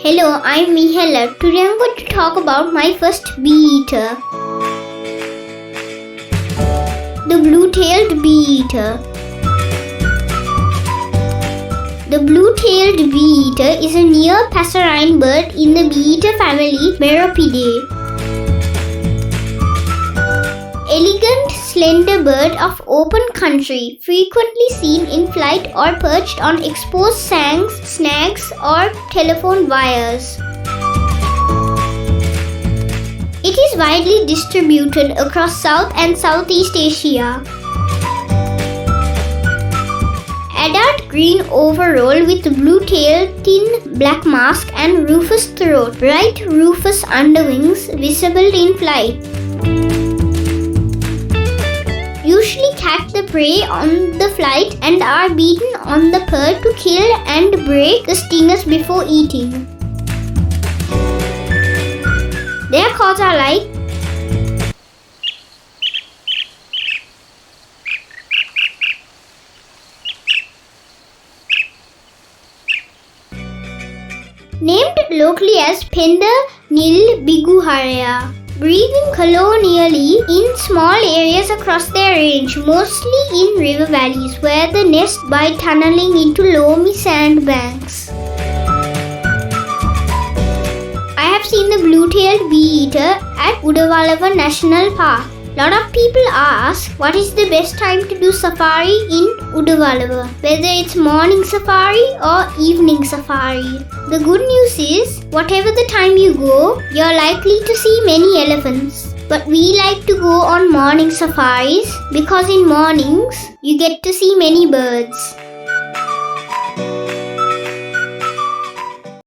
Hello, I'm Mihela. Today I'm going to talk about my first bee-eater. The blue-tailed bee-eater. The blue-tailed bee-eater is a near passerine bird in the bee-eater family Meropidae. Elegant, slender bird of open country, frequently seen in flight or perched on exposed snags or telephone wires. It is widely distributed across South and Southeast Asia. Adult green overall with blue tail, thin black mask and rufous throat, bright rufous underwings visible in flight. Usually catch the prey on the flight and are beaten on the perch to kill and break the stingers before eating. Their calls are like named locally as Penda Nil Binguharaya. Breeding colonially in small areas across their range, mostly in river valleys where they nest by tunneling into loamy sandbanks. I have seen the blue-tailed bee-eater at Udawalawa National Park. Lot of people ask what is the best time to do safari in Udawalawa, whether it's morning safari or evening safari. The good news is, whatever the time you go, you're likely to see many elephants. But we like to go on morning safaris because in mornings, you get to see many birds.